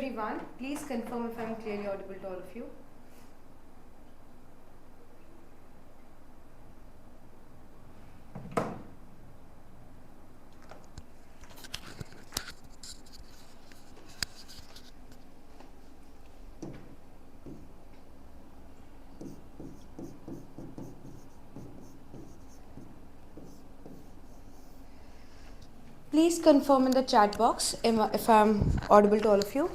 everyone. Please confirm if I am clearly audible to all of you. Please confirm in the chat box if I am audible to all of you.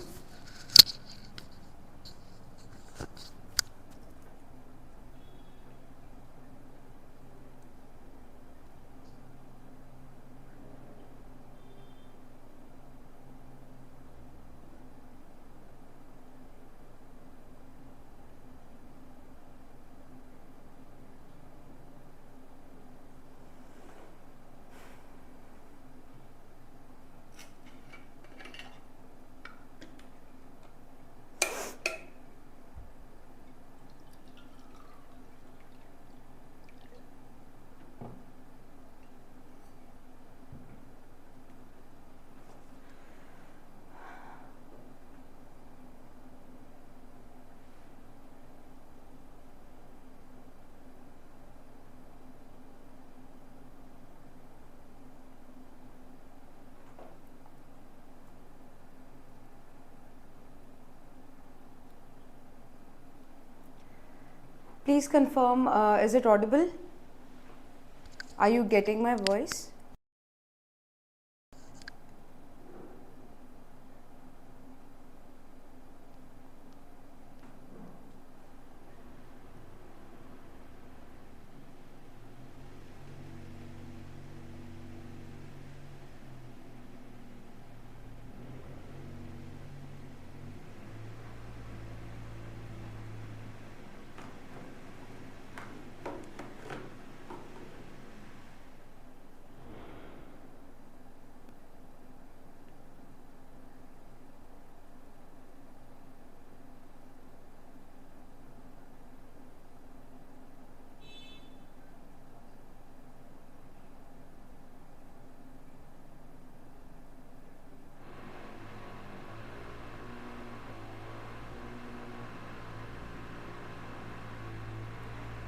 Please confirm, is it audible? Are you getting my voice?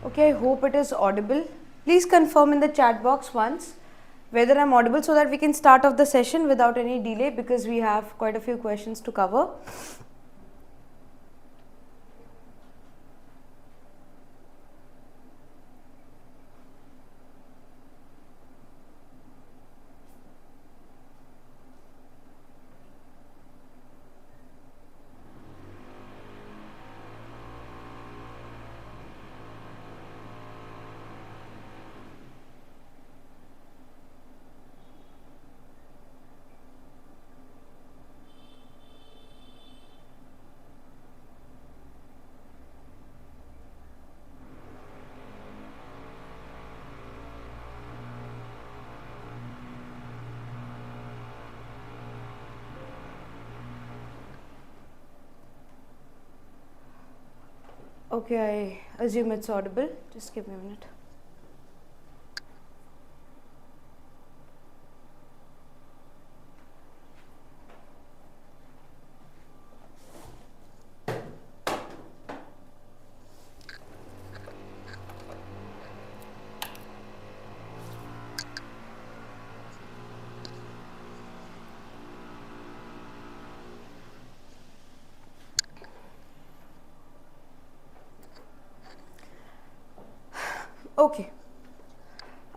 Okay, I hope it is audible. Please confirm in the chat box once whether I'm audible so that we can start off the session without any delay, because we have quite a few questions to cover. Okay, I assume it's audible. Just give me a minute. Okay,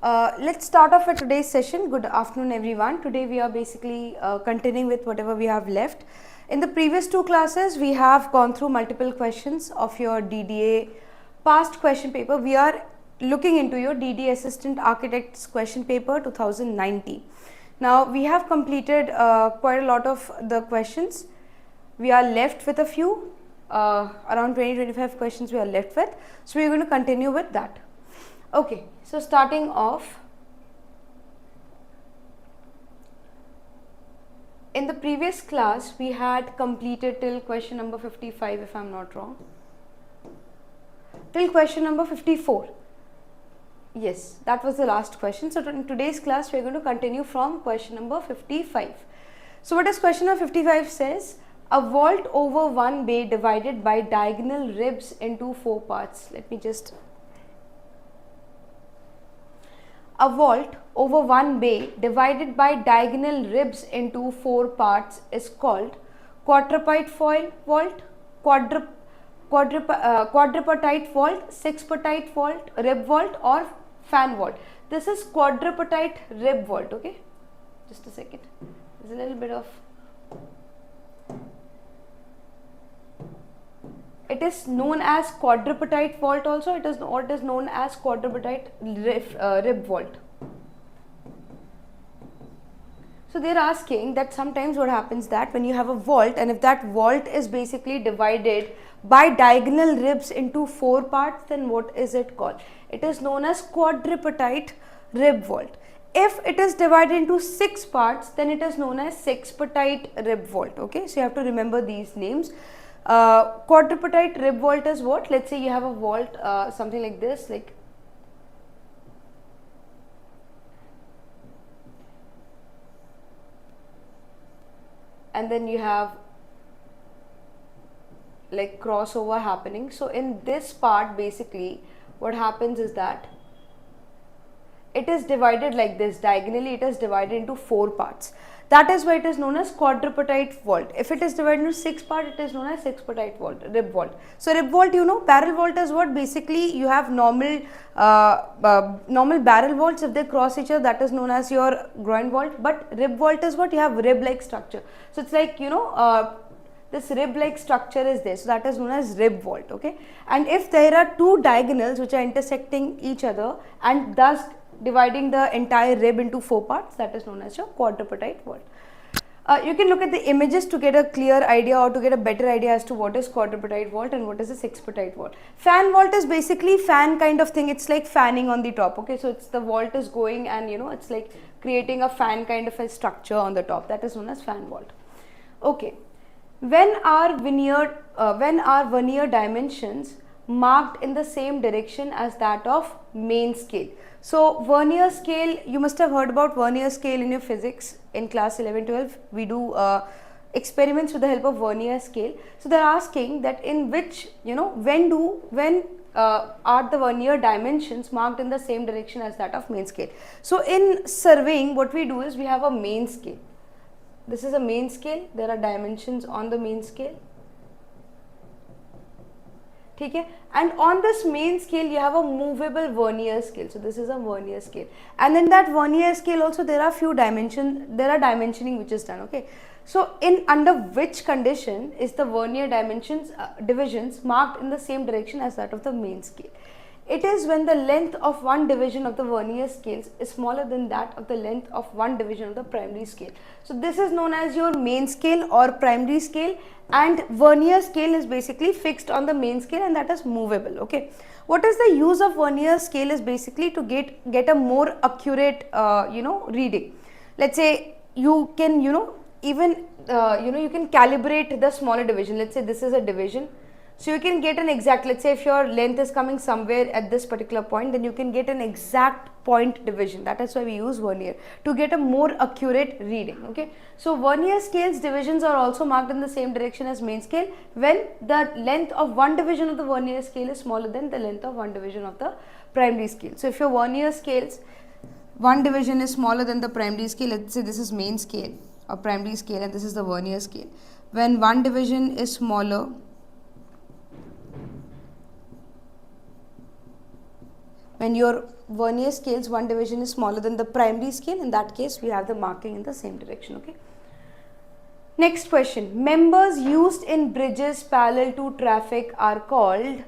let's start off with today's session. Good afternoon everyone. Today we are basically continuing with whatever we have left. In the previous two classes we have gone through multiple questions of your DDA past question paper. We are looking into your DDA Assistant Architects question paper 2019. Now we have completed quite a lot of the questions. We are left with a few, around 20-25 questions we are left with. So we are going to continue with that. Okay, so starting off, in the previous class we had completed till question number 55, if I am not wrong, till question number 54. Yes, that was the last question. So in today's class we are going to continue from question number 55. So what does question number 55 says? A vault over one bay divided by diagonal ribs into four parts. Let me just. A vault over one bay divided by diagonal ribs into four parts is called quadruped foil vault, quadripartite vault, sixpartite vault, rib vault, or fan vault. This is quadripartite rib vault. Okay, just a second. There's a little bit of. It is known as quadripartite vault also. It is known as quadripartite rib vault. So they are asking that sometimes what happens that when you have a vault, and if that vault is basically divided by diagonal ribs into four parts, then what is it called? It is known as quadripartite rib vault. If it is divided into six parts, then it is known as sixpartite rib vault. Okay, so you have to remember these names. Quadripartite rib vault is what? Let's say you have a vault something like this, like and then you have like crossover happening. So in this part basically what happens is that it is divided like this diagonally. It is divided into four parts. That is why it is known as quadripartite vault. If it is divided into six parts, it is known as sixpartite vault, rib vault. So rib vault, you know, barrel vault is what? Basically you have normal barrel vaults. If they cross each other, that is known as your groin vault. But rib vault is what? You have rib-like structure. So it's like, you know, this rib-like structure is there. So that is known as rib vault. Okay. And if there are two diagonals which are intersecting each other and thus dividing the entire rib into four parts, that is known as your quadripartite vault. You can look at the images to get a clear idea or to get a better idea as to what is quadripartite vault and what is a sixpartite vault. Fan vault is basically fan kind of thing. It's like fanning on the top. Okay, so it's the vault is going and you know it's like creating a fan kind of a structure on the top. That is known as fan vault. Okay, when are vernier dimensions marked in the same direction as that of main scale? So vernier scale, you must have heard about vernier scale in your physics in class 11-12. We do experiments with the help of vernier scale. So they are asking that in which, you know, when are the vernier dimensions marked in the same direction as that of main scale. So in surveying, what we do is we have a main scale. This is a main scale. There are dimensions on the main scale. Okay. And on this main scale you have a movable vernier scale. So this is a vernier scale, and in that vernier scale also there are few dimensions, there are dimensioning which is done. Okay, so in under which condition is the vernier dimensions divisions marked in the same direction as that of the main scale? It is when the length of one division of the vernier scales is smaller than that of the length of one division of the primary scale. So this is known as your main scale or primary scale, and vernier scale is basically fixed on the main scale and that is movable. Okay, what is the use of vernier scale is basically to get a more accurate you know reading. Let's say you can you know even you can calibrate the smaller division. Let's say this is a division. So you can get an exact, let's say if your length is coming somewhere at this particular point, then you can get an exact point division. That is why we use vernier, to get a more accurate reading. Okay, so vernier scales divisions are also marked in the same direction as main scale when the length of one division of the vernier scale is smaller than the length of one division of the primary scale. So if your vernier scales, one division is smaller than the primary scale, let's say this is main scale or primary scale and this is the vernier scale. When one division is smaller, when your vernier scales one division is smaller than the primary scale, in that case we have the marking in the same direction. Okay. Next question. Members used in bridges parallel to traffic are called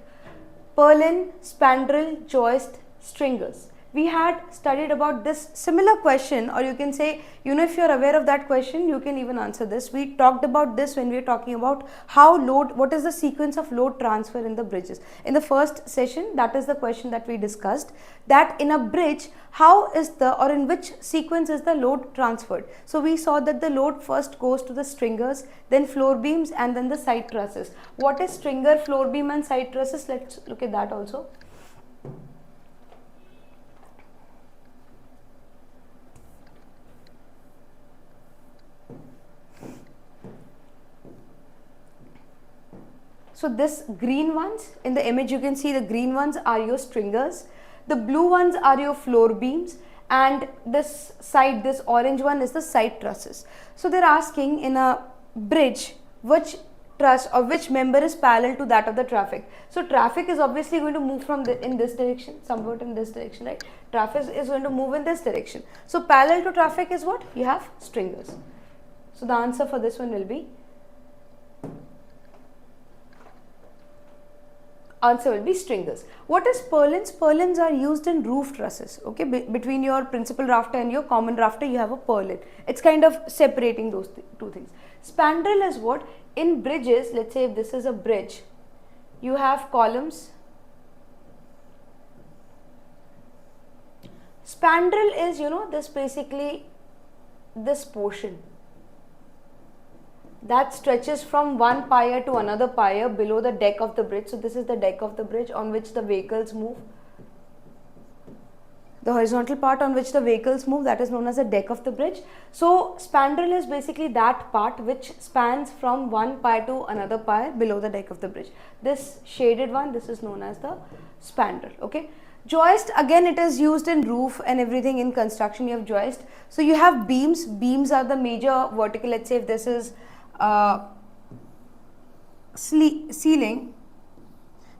purlin, spandrel, joist, stringers. We had studied about this similar question, or you can say, you know, if you are aware of that question, you can even answer this. We talked about this when we were talking about how what is the sequence of load transfer in the bridges. In the first session, that is the question that we discussed, that in a bridge, how is or in which sequence is the load transferred. So we saw that the load first goes to the stringers, then floor beams, and then the side trusses. What is stringer, floor beam and side trusses? Let's look at that also. So this green ones, in the image you can see the green ones are your stringers, the blue ones are your floor beams, and this side, this orange one is the side trusses. So they're asking in a bridge which truss or which member is parallel to that of the traffic. So traffic is obviously going to move from in this direction, somewhat in this direction, right? Traffic is going to move in this direction. So parallel to traffic is what? You have stringers. So the answer for this one will be stringers. What is purlins? Purlins are used in roof trusses. Okay, between your principal rafter and your common rafter, you have a purlin. It's kind of separating those two things. Spandrel is what? In bridges, let's say if this is a bridge, you have columns. Spandrel is, this basically, this portion that stretches from one pier to another pier below the deck of the bridge. So this is the deck of the bridge on which the vehicles move. The horizontal part on which the vehicles move, that is known as the deck of the bridge. So spandrel is basically that part which spans from one pier to another pier below the deck of the bridge. This shaded one, this is known as the spandrel. Okay. Joist, again it is used in roof and everything in construction. You have joist. So you have beams. Beams are the major vertical. Let's say if this is ceiling,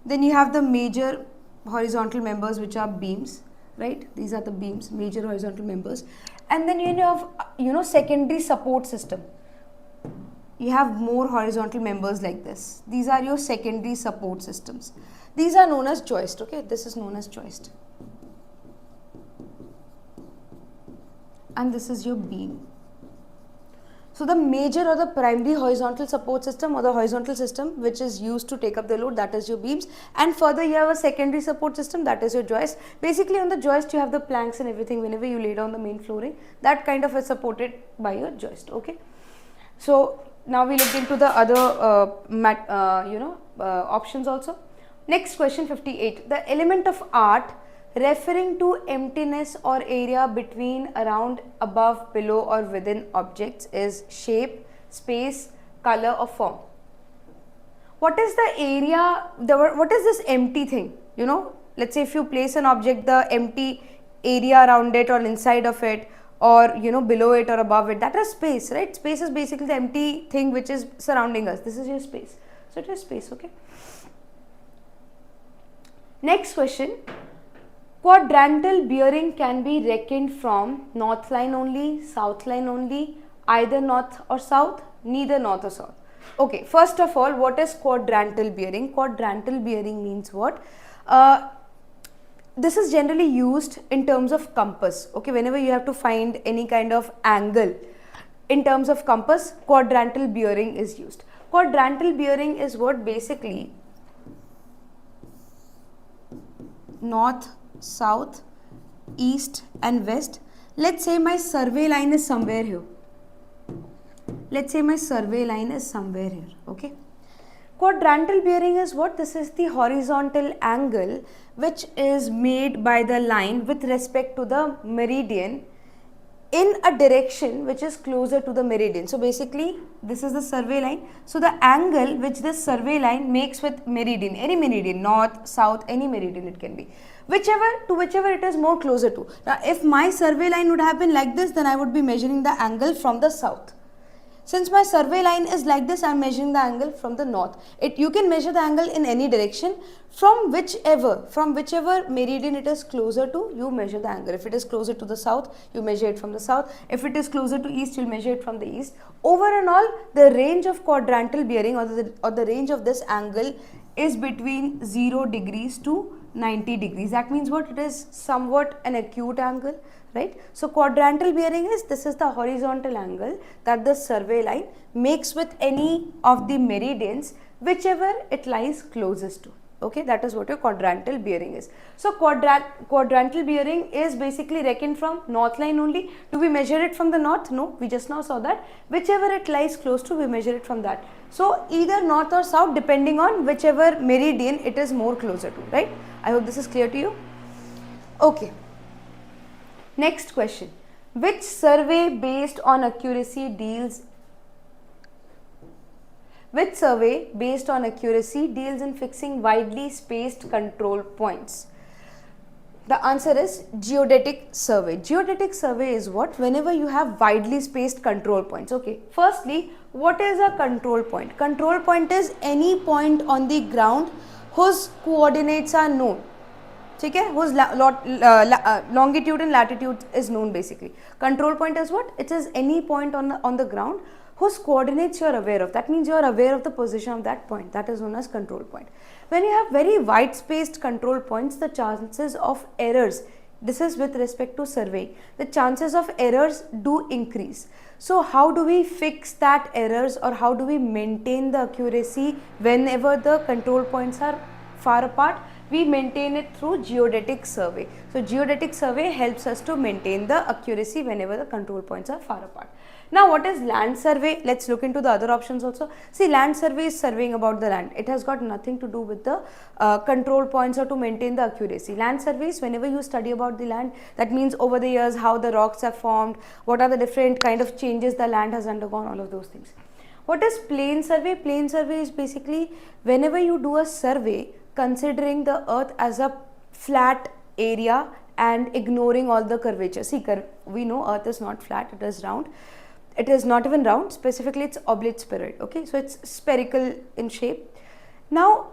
then you have the major horizontal members which are beams, right? These are the beams, major horizontal members. And then you have secondary support system. You have more horizontal members like this. These are your secondary support systems. These are known as joist. Okay, this is known as joist, and this is your beam. So the major or the primary horizontal support system or the horizontal system which is used to take up the load, that is your beams, and further you have a secondary support system, that is your joist. Basically on the joist you have the planks and everything. Whenever you lay down the main flooring, that kind of is supported by your joist. Okay. So now we look into the other options also. Next question 58. The element of art referring to emptiness or area between, around, above, below or within objects is shape, space, color or form. What is the area, what is this empty thing? Let's say if you place an object, the empty area around it or inside of it or below it or above it, that is space, right? Space is basically the empty thing which is surrounding us. This is your space. So it is space. Okay. Next question. Quadrantal bearing can be reckoned from north line only, south line only, either north or south, neither north or south. Okay, first of all, what is quadrantal bearing? Quadrantal bearing means what? This is generally used in terms of compass. Okay, whenever you have to find any kind of angle in terms of compass, quadrantal bearing is used. Quadrantal bearing is what? Basically north, south, east and west. Let's say my survey line is somewhere here. Let's say my survey line is somewhere here. Okay. Quadrantal bearing is what? This is the horizontal angle which is made by the line with respect to the meridian in a direction which is closer to the meridian. So basically this is the survey line. So the angle which this survey line makes with meridian, any meridian, north, south, any meridian it can be, whichever it is more closer to. Now if my survey line would have been like this, then I would be measuring the angle from the south. Since my survey line is like this, I am measuring the angle from the north. You can measure the angle in any direction from whichever meridian it is closer to, you measure the angle. If it is closer to the south, you measure it from the south. If it is closer to east, you will measure it from the east. Over and all, the range of quadrantal bearing or the range of this angle is between 0 degrees to 90 degrees. That means what? It is somewhat an acute angle, right? So quadrantal bearing is, this is the horizontal angle that the survey line makes with any of the meridians whichever it lies closest to. Okay, that is what your quadrantal bearing is. So quadrantal bearing is basically reckoned from north line only. Do we measure it from the north? No, we just now saw that whichever it lies close to, we measure it from that. So either north or south, depending on whichever meridian it is more closer to, right? I hope this is clear to you. Okay. Next question. Which survey based on accuracy deals Which survey based on accuracy deals in fixing widely spaced control points? The answer is geodetic survey. Geodetic survey is what? Whenever you have widely spaced control points. Okay. Firstly, what is a control point? Control point is any point on the ground whose coordinates are known. ठीक है, whose longitude and latitude is known basically. Control point is what? It is any point on the ground whose coordinates you are aware of. That means you are aware of the position of that point. That is known as control point. When you have very wide spaced control points, the chances of errors, this is with respect to surveying, the chances of errors do increase. So how do we fix that errors, or how do we maintain the accuracy whenever the control points are far apart? We maintain it through geodetic survey. So geodetic survey helps us to maintain the accuracy whenever the control points are far apart. Now what is land survey? Let's look into the other options also. See, land survey is surveying about the land. It has got nothing to do with the control points or to maintain the accuracy. Land surveys, whenever you study about the land, that means over the years how the rocks have formed, what are the different kind of changes the land has undergone, all of those things. What is plain survey? Plain survey is basically whenever you do a survey considering the earth as a flat area and ignoring all the curvature. See, we know earth is not flat, it is round. It is not even round, specifically it's oblate spheroid, okay, so it's spherical in shape. Now,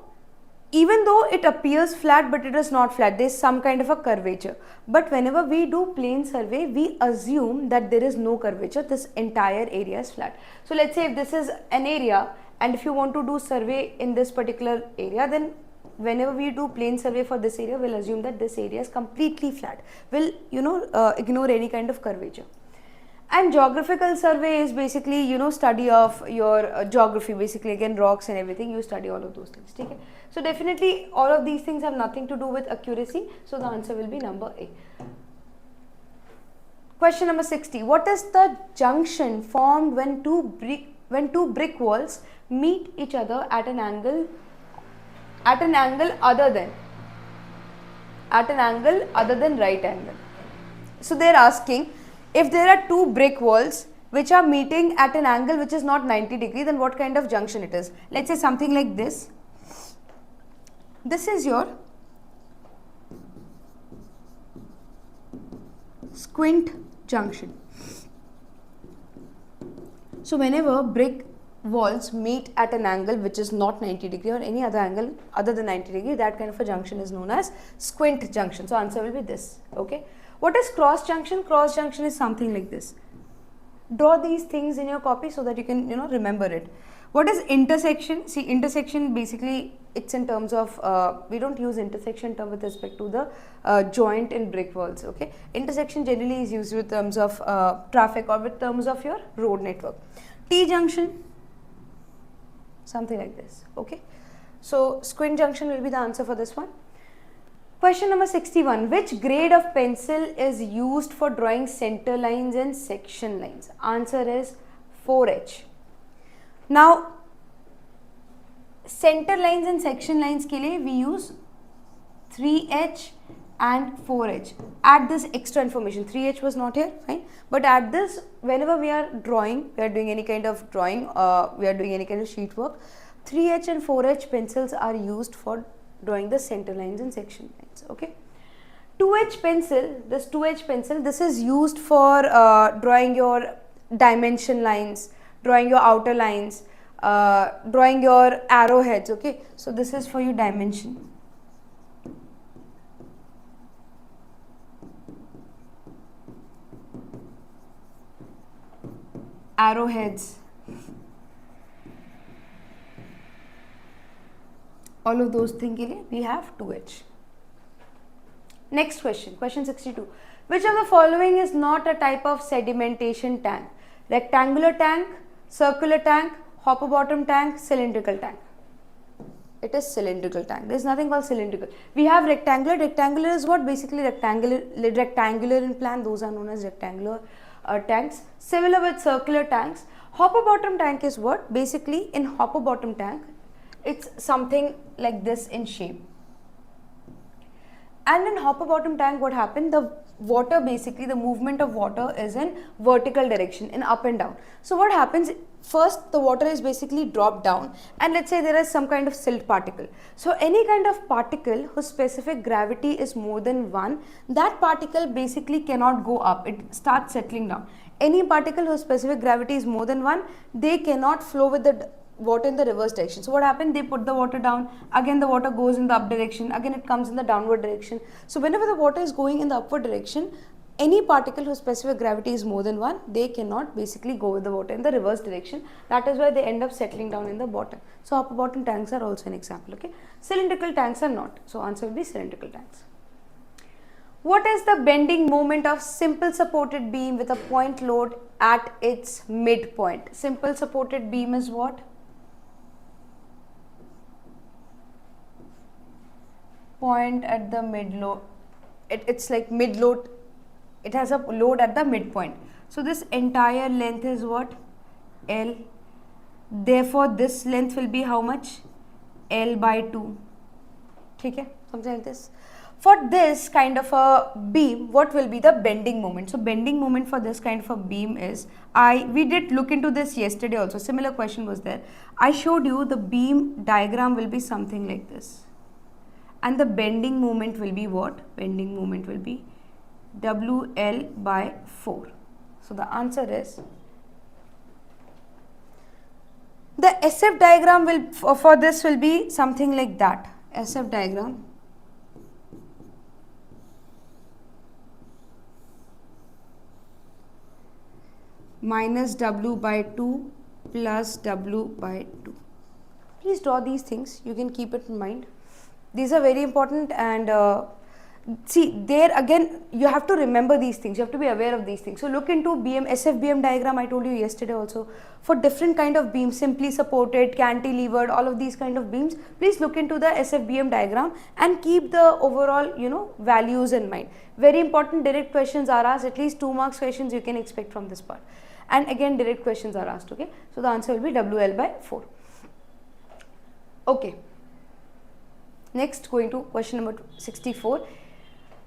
even though it appears flat, but it is not flat, there is some kind of a curvature. But whenever we do plane survey, we assume that there is no curvature, this entire area is flat. So let's say if this is an area, and if you want to do survey in this particular area, then whenever we do plane survey for this area, we'll assume that this area is completely flat. We'll, ignore any kind of curvature. And geographical survey is basically, study of your geography, basically again rocks and everything, you study all of those things. Okay? So definitely all of these things have nothing to do with accuracy. So the answer will be number A. Question number 60. What is the junction formed when two brick walls meet each other at an angle other than right angle? So they are asking, if there are two brick walls which are meeting at an angle which is not 90 degree, then what kind of junction it is? Let's say something like this. This is your squint junction. So whenever brick walls meet at an angle which is not 90 degree or any other angle other than 90 degree, that kind of a junction is known as squint junction. So answer will be this. Okay. What is cross junction? Cross junction is something like this. Draw these things in your copy so that you can remember it. What is intersection? See, intersection basically it's in terms of we don't use intersection term with respect to the joint in brick walls. Okay, intersection generally is used with terms of traffic or with terms of your road network. T junction, something like this. Okay, so squint junction will be the answer for this one. Question number 61. Which grade of pencil is used for drawing center lines and section lines? Answer is 4H. Now, center lines and section lines ke liye we use 3H and 4H. Add this extra information. 3H was not here, fine. But add this whenever we are drawing, we are doing any kind of drawing, we are doing any kind of sheet work. 3H and 4H pencils are used for drawing the center lines and section lines. Okay. 2H pencil, this is used for drawing your dimension lines, drawing your outer lines, drawing your arrowheads. Okay. So this is for your dimension. Arrowheads. All of those things ke liye we have 2H. Next question, question 62. Which of the following is not a type of sedimentation tank? Rectangular tank, circular tank, hopper bottom tank, cylindrical tank. It is cylindrical tank. There is nothing called cylindrical. We have rectangular. Rectangular is what? Basically rectangular in plan. Those are known as rectangular tanks. Similar with circular tanks. Hopper bottom tank is what? Basically in hopper bottom tank, it's something like this in shape. And in hopper bottom tank, what happened? The water, basically the movement of water is in vertical direction, in up and down. So what happens? First, the water is basically dropped down, and let's say there is some kind of silt particle. So any kind of particle whose specific gravity is more than 1, that particle basically cannot go up. It starts settling down. Any particle whose specific gravity is more than 1, they cannot flow with the water in the reverse direction. So what happened? They put the water down, again the water goes in the up direction, again it comes in the downward direction. So whenever the water is going in the upward direction, any particle whose specific gravity is more than 1, they cannot basically go with the water in the reverse direction. That is why they end up settling down in the bottom. So upper bottom tanks are also an example. Okay, cylindrical tanks are not. So answer will be cylindrical tanks. What is the bending moment of simple supported beam with a point load at its midpoint? Simple supported beam is what? Point at the mid load. It's like mid load. It has a load at the midpoint. So this entire length is what? L. Therefore this length will be how much? L by 2. Okay, something like this. For this kind of a beam, what will be the bending moment? So bending moment for this kind of a beam is, we did look into this yesterday also. Similar question was there. I showed you the beam diagram will be something like this. And the bending moment will be what? Bending moment will be WL by 4. So the answer is, the SF diagram will for this will be something like that. SF diagram minus W by 2 plus W by 2. Please draw these things. You can keep it in mind. These are very important, and see, there again you have to remember these things. You have to be aware of these things. So look into SFBM diagram. I told you yesterday also, for different kind of beams, simply supported, cantilevered, all of these kind of beams, please look into the SFBM diagram and keep the overall values in mind. Very important. Direct questions are asked. At least 2 marks questions you can expect from this part. And again direct questions are asked. Okay, so the answer will be WL by 4. Okay. Next, going to question number 64.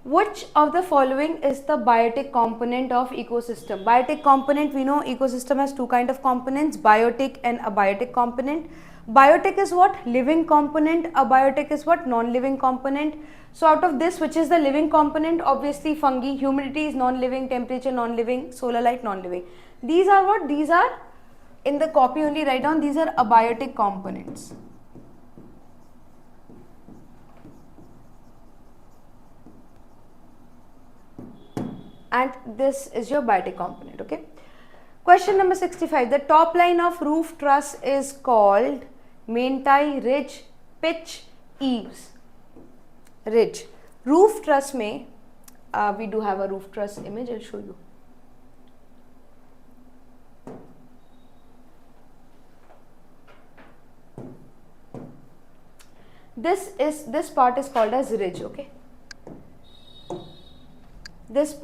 Which of the following is the biotic component of ecosystem? Biotic component, we know ecosystem has 2 kind of components, biotic and abiotic component. Biotic is what? Living component. Abiotic is what? Non-living component. So out of this, which is the living component? Obviously fungi. Humidity is non-living, temperature non-living, solar light non-living. These are what? These are, in the copy only write down, these are abiotic components. And this is your biotic component. Okay. Question number 65. The top line of roof truss is called main tie, ridge, pitch, eaves. Ridge. Roof truss mein, we do have a roof truss image. I'll show you. This part is called as ridge. Okay. This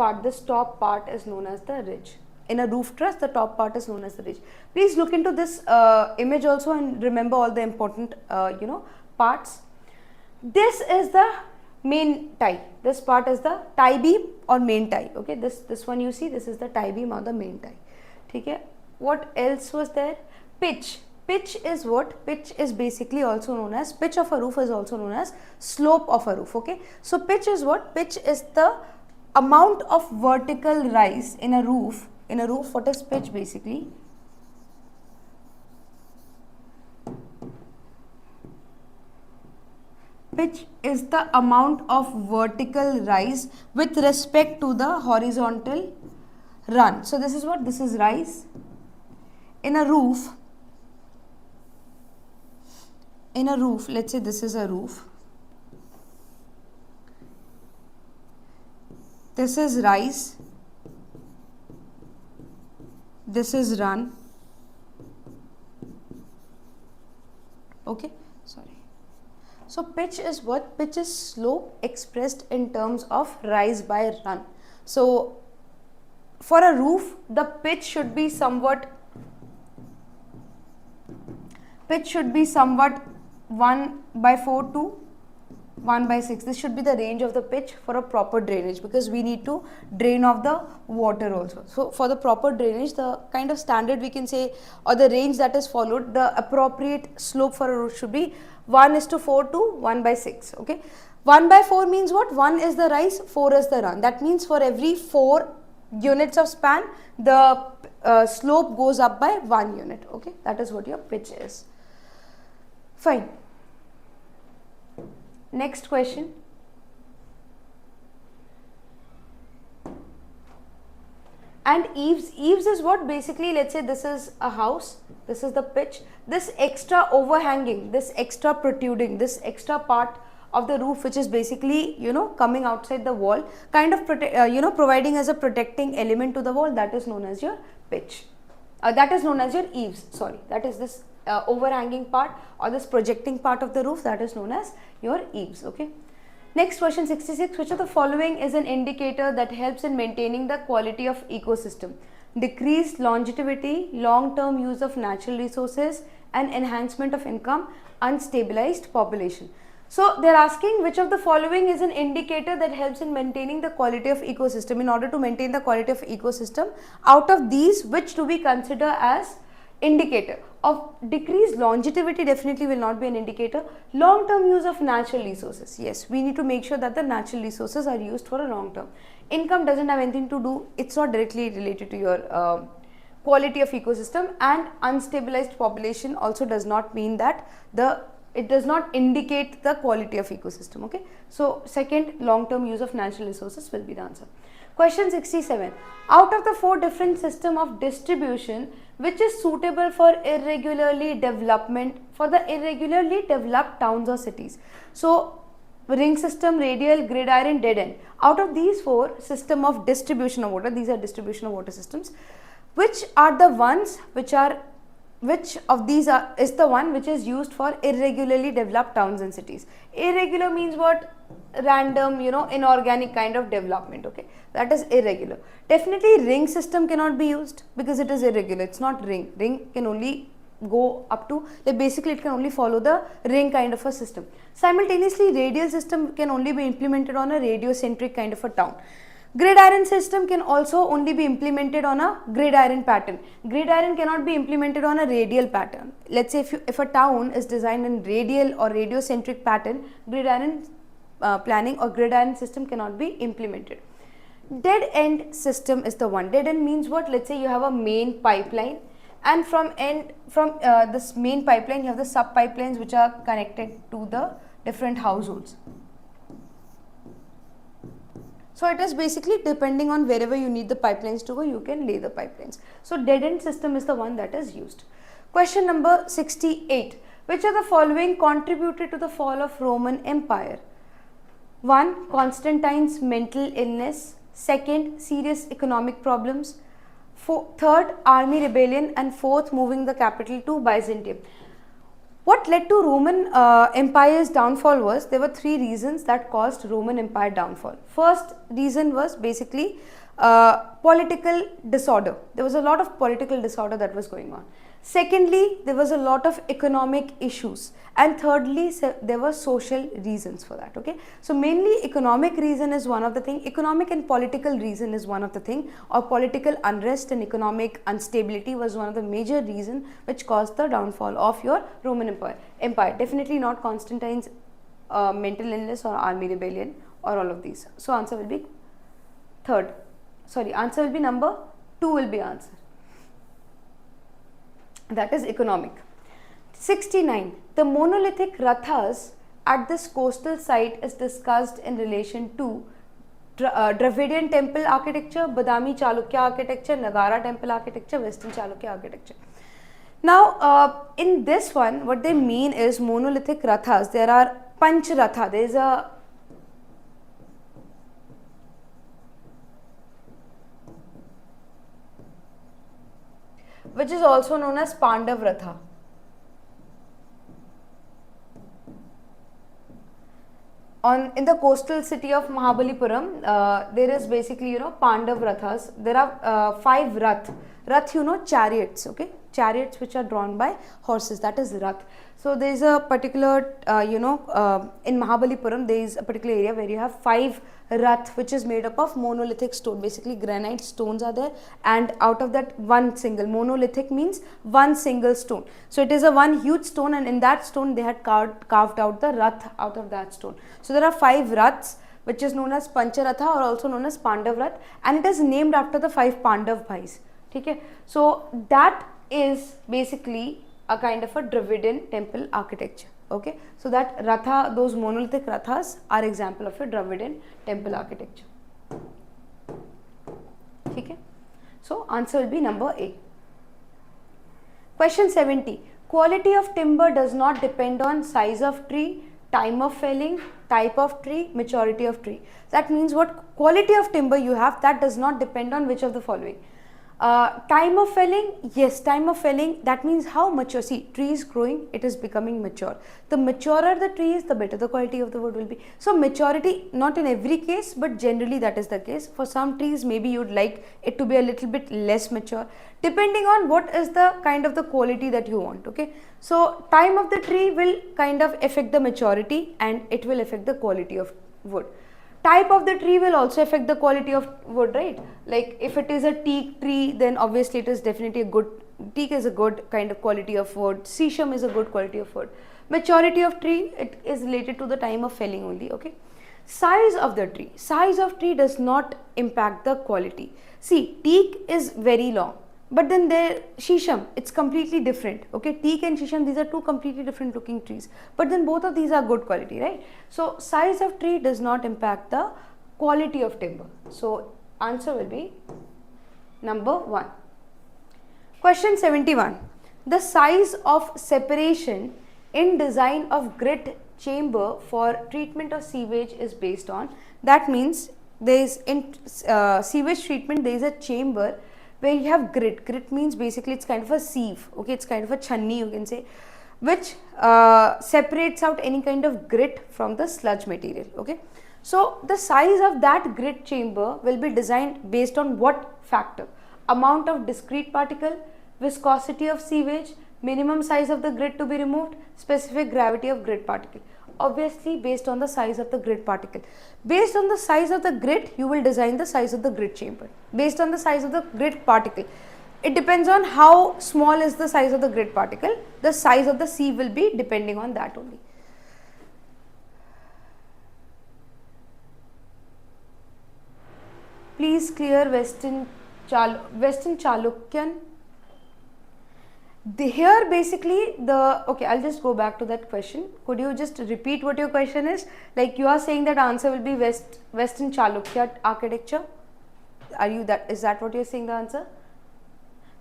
top part is known as the ridge. In a roof truss, the top part is known as the ridge. Please look into this image also and remember all the important, parts. This is the main tie. This part is the tie beam or main tie. Okay, this one you see, this is the tie beam or the main tie. Okay. What else was there? Pitch. Pitch is what? Pitch is basically also known as, pitch of a roof is also known as slope of a roof. Okay. So pitch is what? Pitch is the amount of vertical rise in a roof. In a roof, what is pitch basically? Pitch is the amount of vertical rise with respect to the horizontal run. So this is what? This is rise. In a roof, let's say this is a roof. This is rise, this is run. Okay, sorry. So pitch is what? Pitch is slope expressed in terms of rise by run. So for a roof, the pitch should be somewhat 1/4 to 1 by 6. This should be the range of the pitch for a proper drainage, because we need to drain off the water also. So for the proper drainage, the kind of standard we can say, or the range that is followed, the appropriate slope for a roof should be 1:4 to 1 by 6. Okay. 1 by 4 means what? 1 is the rise, 4 is the run. That means for every 4 units of span, the slope goes up by 1 unit. Okay. That is what your pitch is. Fine. Next question. And eaves is what? Basically, let's say this is a house, this is the pitch, this extra overhanging, this extra protruding, this extra part of the roof which is basically, coming outside the wall, kind of providing as a protecting element to the wall, that is known as your pitch. That is known as your eaves, sorry, that is this overhanging part or this projecting part of the roof, that is known as your eaves. Okay. Next question 66, which of the following is an indicator that helps in maintaining the quality of ecosystem? Decreased longevity, long-term use of natural resources, and enhancement of income, unstabilized population. So they are asking which of the following is an indicator that helps in maintaining the quality of ecosystem. In order to maintain the quality of ecosystem, out of these, which do we consider as indicator? Of decreased longevity definitely will not be an indicator. Long term use of natural resources, yes, we need to make sure that the natural resources are used for a long term. Income doesn't have anything to do, it's not directly related to your quality of ecosystem. And unstabilized population also does not mean that it does not indicate the quality of ecosystem. Okay, so second, long term use of natural resources will be the answer. Question 67. Out of the 4 different system of distribution, which is suitable for irregularly developed towns or cities? So ring system, radial, gridiron, dead end. Out of these 4 system of distribution of water, these are distribution of water systems, which are the ones which of these is the one which is used for irregularly developed towns and cities? Irregular means what? Random, inorganic kind of development. Okay, that is irregular. Definitely ring system cannot be used because it is irregular, it's not ring. Ring can only go up to, basically it can only follow the ring kind of a system. Simultaneously, radial system can only be implemented on a radiocentric kind of a town. Gridiron system can also only be implemented on a gridiron pattern. Gridiron cannot be implemented on a radial pattern. Let's say if a town is designed in radial or radiocentric pattern, gridiron planning or gridiron system cannot be implemented. Dead end system is the one. Dead end means what? Let's say you have a main pipeline, and from this main pipeline you have the sub pipelines which are connected to the different households. So it is basically depending on wherever you need the pipelines to go, you can lay the pipelines. So dead end system is the one that is used. Question number 68. Which of the following contributed to the fall of Roman Empire? 1. Constantine's mental illness. 2nd, serious economic problems. 3rd, army rebellion. And 4th, moving the capital to Byzantium. What led to Roman Empire's downfall was, there were 3 reasons that caused Roman Empire downfall. First reason was basically political disorder. There was a lot of political disorder that was going on. Secondly, there was a lot of economic issues. And thirdly, there were social reasons for that. Okay, so mainly economic reason is one of the thing. Economic and political reason is one of the thing, or political unrest and economic instability was one of the major reason which caused the downfall of your Roman Empire. Definitely not Constantine's mental illness or army rebellion or all of these. So answer will be answer will be number 2 will be answer. That is economic. 69. The monolithic rathas at this coastal site is discussed in relation to Dravidian temple architecture, Badami Chalukya architecture, Nagara temple architecture, Western Chalukya architecture. Now, in this one, what they mean is monolithic rathas. There are Panch Ratha. There is a which is also known as Pandav Ratha. in the coastal city of Mahabalipuram, there is basically, Pandav Rathas. There are 5 Rath. Rath, chariots, okay? Chariots which are drawn by horses, that is Rath. So there is a particular, in Mahabalipuram, there is a particular area where you have 5 Rath which is made up of monolithic stone. Basically granite stones are there, and out of that one single, monolithic means one single stone. So it is a one huge stone, and in that stone they had carved out the Rath out of that stone. So there are 5 Raths which is known as Pancharatha or also known as Pandav Rath, and it is named after the 5 Pandav Bhais. Okay? So that is basically a kind of a Dravidian temple architecture. Okay, so that Ratha, those monolithic Rathas are example of a Dravidian temple architecture. Okay, so answer will be number A. Question 70. Quality of timber does not depend on size of tree, time of felling, type of tree, maturity of tree. That means what quality of timber you have, that does not depend on which of the following. Time of felling, yes, time of felling, that means how mature. See, tree is growing, it is becoming mature. The maturer the tree is, the better the quality of the wood will be. So maturity, not in every case, but generally that is the case. For some trees, maybe you would like it to be a little bit less mature, depending on what is the kind of the quality that you want. Okay, so time of the tree will kind of affect the maturity, and it will affect the quality of wood. Type of the tree will also affect the quality of wood, right? Like if it is a teak tree, then obviously it is definitely a good, teak is a good kind of quality of wood, sesame is a good quality of wood. Maturity of tree, it is related to the time of felling only. Okay, size of the tree, size of tree does not impact the quality. See, teak is very long, but then there sesame, it's completely different. Okay, teak and sesame, these are two completely different looking trees, but then both of these are good quality, right? So size of tree does not impact the quality of timber. So answer will be number 1. Question 71. The size of separation in design of grit chamber for treatment of sewage is based on. That means there is in sewage treatment, there is a chamber where you have grit. Grit means basically it's kind of a sieve, okay, it's kind of a channi, you can say, which separates out any kind of grit from the sludge material. Okay, so the size of that grit chamber will be designed based on what factor? Amount of discrete particle, viscosity of sewage, minimum size of the grit to be removed, specific gravity of grit particle. Obviously based on the size of the grit particle. Based on the size of the grit, you will design the size of the grit chamber. Based on the size of the grit particle, it depends on how small is the size of the grit particle, the size of the sieve will be depending on that only. Please clear Western Chalukyan. Here basically okay, I'll just go back to that question. Could you just repeat what your question is? Like you are saying that answer will be Western Chalukya architecture. Is that what you're saying the answer?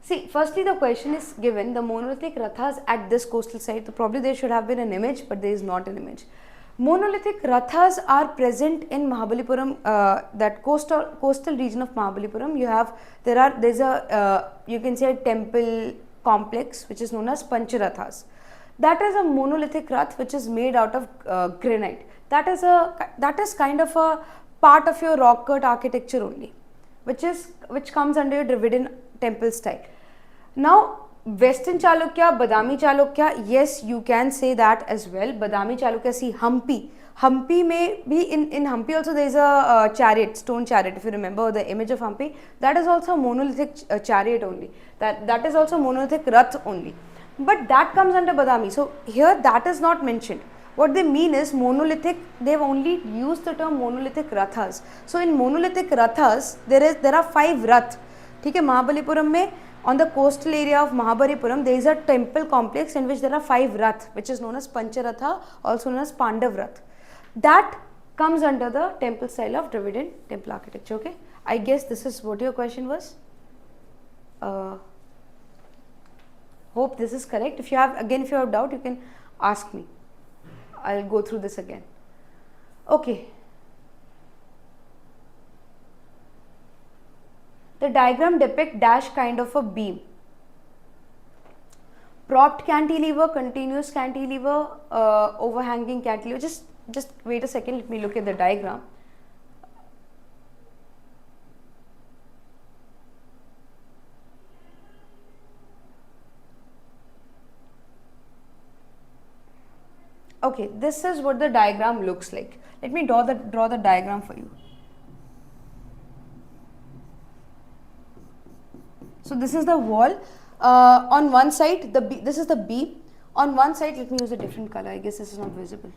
See, firstly the question is given the monolithic Rathas at this coastal site. So probably there should have been an image, but there is not an image. Monolithic Rathas are present in Mahabalipuram, that coastal region of Mahabalipuram. There's a you can say a temple complex which is known as Pancharathas. That is a monolithic Rath which is made out of granite. That is kind of a part of your rock cut architecture only, which comes under your Dravidian temple style. Now Western Chalukya, Badami Chalukya, yes, you can say that as well. Badami Chalukya, see Hampi may be in Hampi also there is a chariot, stone chariot, if you remember the image of Hampi, that is also a monolithic chariot only, that is also monolithic Rath only, but that comes under Badami. So here that is not mentioned. What they mean is monolithic, they have only used the term monolithic Rathas. So in monolithic Rathas, there are 5 Rath. Okay, Mahabalipuram mein, on the coastal area of Mahabalipuram, there is a temple complex in which there are 5 Rath, which is known as Pancharatha, also known as Pandav Rath. That comes under the temple style of Dravidian temple architecture. Okay, I guess this is what your question was. Hope this is correct. If you have doubt, you can ask me. I'll go through this again. Okay. The diagram depicts dash kind of a beam. Propped cantilever, continuous cantilever, overhanging cantilever. Just just wait a second, let me look at the diagram. Okay, this is what the diagram looks like. Let me draw the diagram for you. So this is the wall. On one side, this is the beam. On one side, let me use a different color. I guess this is not visible.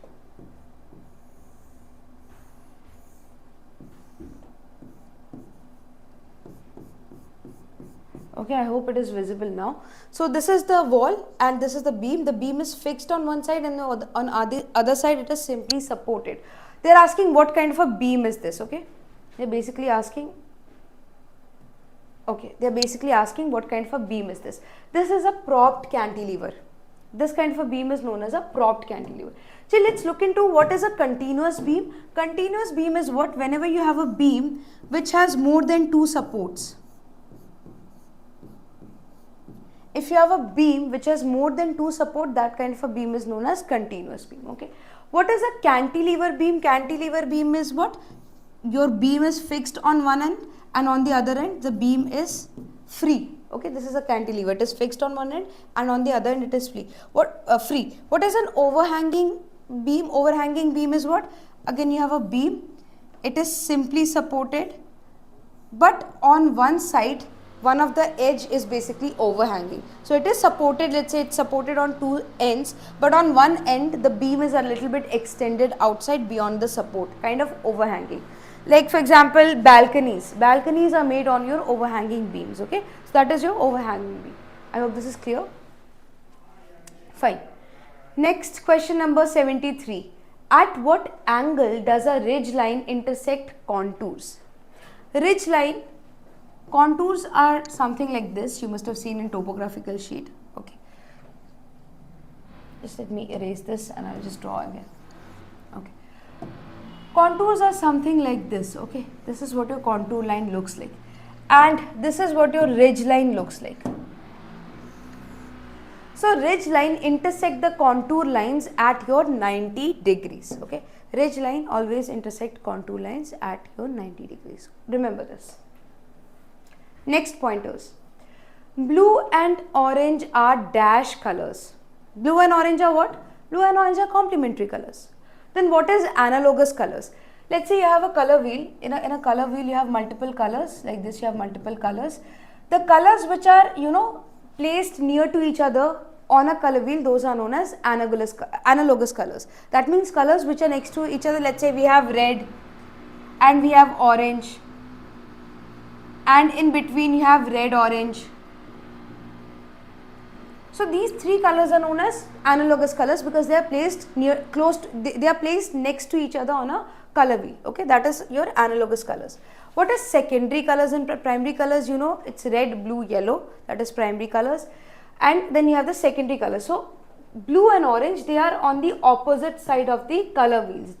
Okay, I hope it is visible now. So this is the wall and this is the beam. The beam is fixed on one side and on other side it is simply supported. They are asking what kind of a beam is this, okay? They are basically asking what kind of a beam is this. This is a propped cantilever. This kind of a beam is known as a propped cantilever. So let's look into what is a continuous beam. Continuous beam is what? Whenever you have a beam which has more than two supports. If you have a beam which has more than two support, that kind of a beam is known as continuous beam. Okay. What is a cantilever beam? Cantilever beam is what? Your beam is fixed on one end and on the other end the beam is free. Okay, this is a cantilever. It is fixed on one end and on the other end it is free. Free. What is an overhanging beam? Overhanging beam is what? Again, you have a beam. It is simply supported, but on one side, one of the edge is basically overhanging. So it is supported, let's say it's supported on two ends, but on one end the beam is a little bit extended outside beyond the support, kind of overhanging. Like for example, balconies. Balconies are made on your overhanging beams, okay? So that is your overhanging beam. I hope this is clear. Fine. Next, question number 73. At what angle does a ridge line intersect contours? Ridge line contours are something like this. You must have seen in topographical sheet. Okay. Just let me erase this and I will just draw again. Okay. Contours are something like this. Okay. This is what your contour line looks like. And this is what your ridge line looks like. So ridge line intersect the contour lines at your 90 degrees. Okay. Ridge line always intersect contour lines at your 90 degrees. Remember this. Next pointers. Blue and orange are dash colors. Blue and orange are what? Blue and orange are complementary colors. Then what is analogous colors? Let's say you have a color wheel. In a color wheel you have multiple colors. Like this you have multiple colors. The colors which are, placed near to each other on a color wheel, those are known as analogous colors. That means colors which are next to each other. Let's say we have red and we have orange. And in between you have red, orange. So these three colors are known as analogous colors because they are placed they are placed next to each other on a color wheel. Okay, that is your analogous colors. What is secondary colors and primary colors? It's red, blue, yellow. That is primary colors. And then you have the secondary colors. So blue and orange, they are on the opposite side of the color wheels.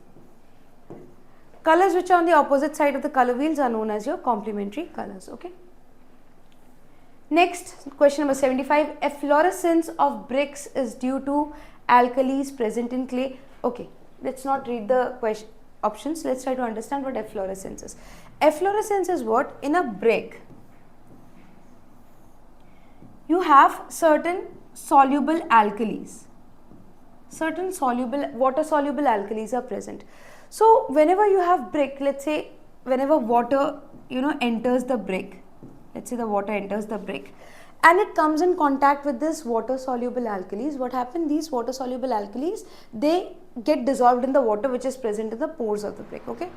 Colors which are on the opposite side of the color wheels are known as your complementary colors. Okay. Next, question number 75. Efflorescence of bricks is due to alkalis present in clay. Okay, let's not read the options. Let's try to understand what efflorescence is. Efflorescence is what? In a brick, you have certain soluble alkalis. Certain water soluble alkalis are present. So whenever you have brick, let's say whenever water enters the brick, let's say the water enters the brick and it comes in contact with this water soluble alkalis, what happens? These water soluble alkalis, they get dissolved in the water which is present in the pores of the brick. Okay.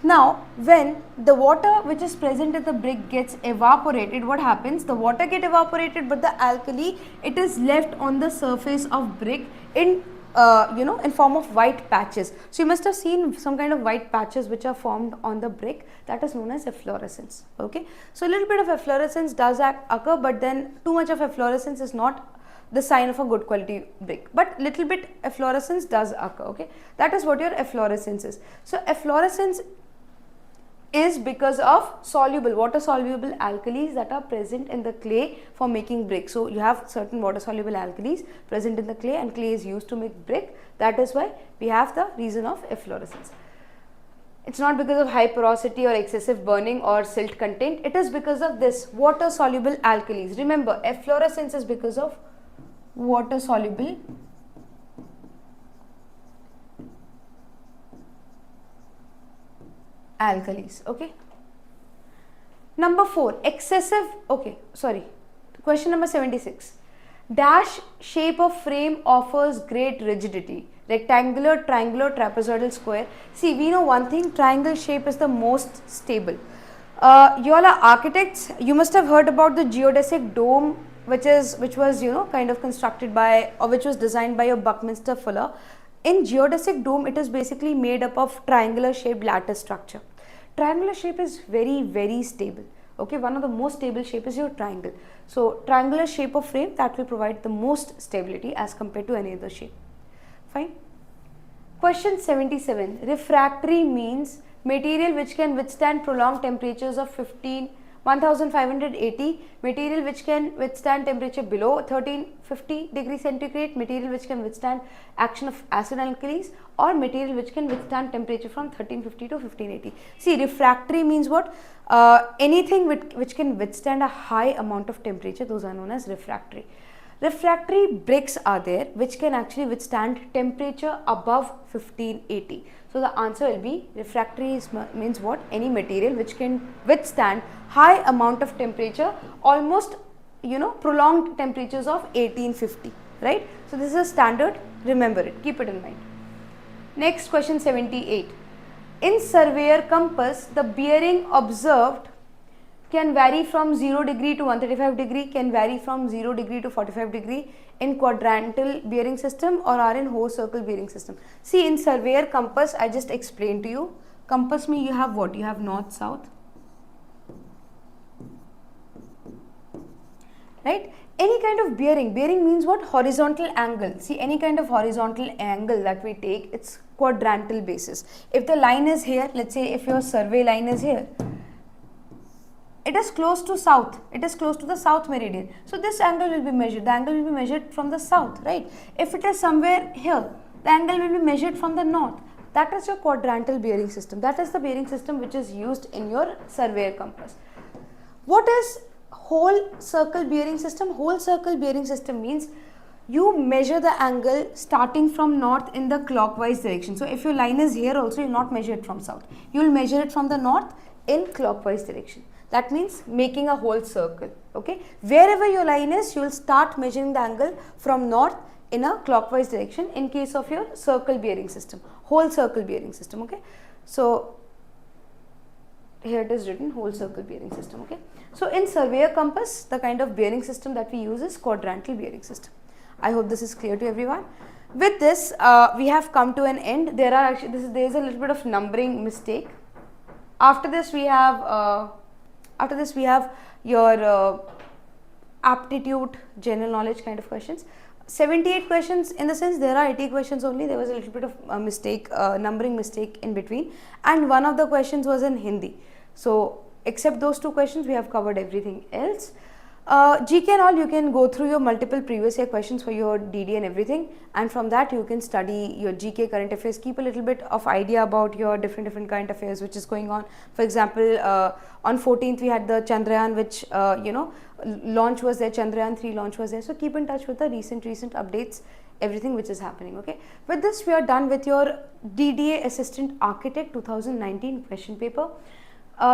Now when the water which is present in the brick gets evaporated, what happens? The water get evaporated but the alkali, it is left on the surface of brick in form of white patches. So you must have seen some kind of white patches which are formed on the brick. That is known as efflorescence. Okay. So a little bit of efflorescence does occur, but then too much of efflorescence is not the sign of a good quality brick. But little bit efflorescence does occur. Okay. That is what your efflorescence is. So efflorescence is because of soluble, water soluble alkalis that are present in the clay for making brick. So you have certain water soluble alkalis present in the clay, and clay is used to make brick. That is why we have the reason of efflorescence. It's not because of high porosity or excessive burning or silt content. It is because of this water soluble alkalis. Remember, efflorescence is because of water soluble alkalis. Okay. Number 4, excessive, question number 76. Dash shape of frame offers great rigidity. Rectangular, triangular, trapezoidal, square. See, we know one thing, triangle shape is the most stable. You all are architects, you must have heard about the geodesic dome, which was kind of constructed by, or which was designed by a Buckminster Fuller. In geodesic dome, it is basically made up of triangular shaped lattice structure. Triangular shape is very, very stable. Okay, one of the most stable shape is your triangle. So triangular shape of frame, that will provide the most stability as compared to any other shape. Fine. Question 77. Refractory means material which can withstand prolonged temperatures of 1580, material which can withstand temperature below 1350 degrees centigrade, material which can withstand action of acid alkalis, or material which can withstand temperature from 1350 to 1580. See, refractory means what? Anything which can withstand a high amount of temperature, those are known as refractory. Refractory bricks are there which can actually withstand temperature above 1580. So the answer will be refractory means what? Any material which can withstand high amount of temperature, almost prolonged temperatures of 1850, right? So this is a standard, remember it, keep it in mind. Next, question 78. In surveyor compass, the bearing observed can vary from 0 degree to 135 degree, can vary from 0 degree to 45 degree in quadrantal bearing system or are in whole circle bearing system. See, in surveyor compass, I just explained to you, compass means you have what? You have north, south, right? Any kind of bearing means what? Horizontal angle. See, any kind of horizontal angle that we take, it's quadrantal basis. If the line is here, let's say if your survey line is here, it is close to south, it is close to the south meridian. So this angle will be measured, the angle will be measured from the south, right? If it is somewhere here, the angle will be measured from the north. That is your quadrantal bearing system. That is the bearing system which is used in your surveyor compass. What is whole circle bearing system? Whole circle bearing system means you measure the angle starting from north in the clockwise direction. So if your line is here also, you will not measure it from south. You will measure it from the north in clockwise direction. That means making a whole circle, okay? Wherever your line is, you will start measuring the angle from north in a clockwise direction in case of your circle bearing system, whole circle bearing system, okay? So here it is written, whole circle bearing system, okay? So in surveyor compass, the kind of bearing system that we use is quadrantal bearing system. I hope this is clear to everyone. With this, we have come to an end. There are actually, there is a little bit of numbering mistake. After this, we have your aptitude, general knowledge kind of questions. 78 questions, in the sense there are 80 questions only. There was a little bit of a mistake, numbering mistake in between, and one of the questions was in Hindi. So except those two questions, we have covered everything else. GK and all, you can go through your multiple previous year questions for your DD and everything, and from that you can study your GK current affairs, keep a little bit of idea about your different current affairs which is going on. For example, on 14th we had the Chandrayaan, which launch was there, Chandrayaan 3 launch was there, so keep in touch with the recent updates, everything which is happening, okay. With this, we are done with your DDA Assistant Architect 2019 question paper.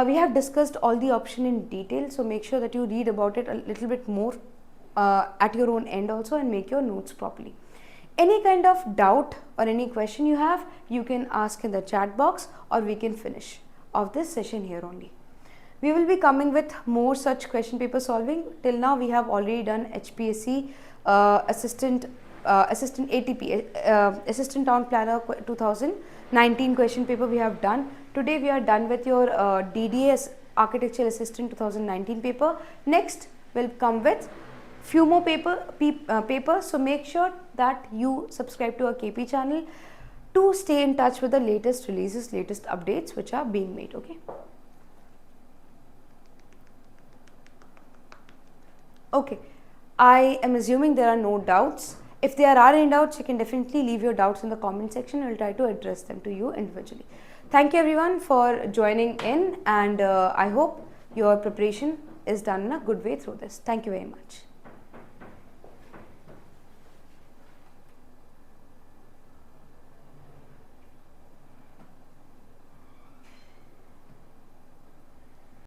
We have discussed all the option in detail, so make sure that you read about it a little bit more at your own end also, and make your notes properly. Any kind of doubt or any question you have, you can ask in the chat box, or we can finish off this session here only. We will be coming with more such question paper solving. Till now we have already done HPSC Assistant ATP, Assistant Town Planner 2019 question paper we have done. Today we are done with your DDA Architectural Assistant 2019 paper. Next will come with few more papers. So make sure that you subscribe to our KP channel to stay in touch with the latest releases, latest updates which are being made, okay. Okay, I am assuming there are no doubts. If there are any doubts, you can definitely leave your doubts in the comment section. I will try to address them to you individually. Thank you everyone for joining in, and I hope your preparation is done in a good way through this. Thank you very much.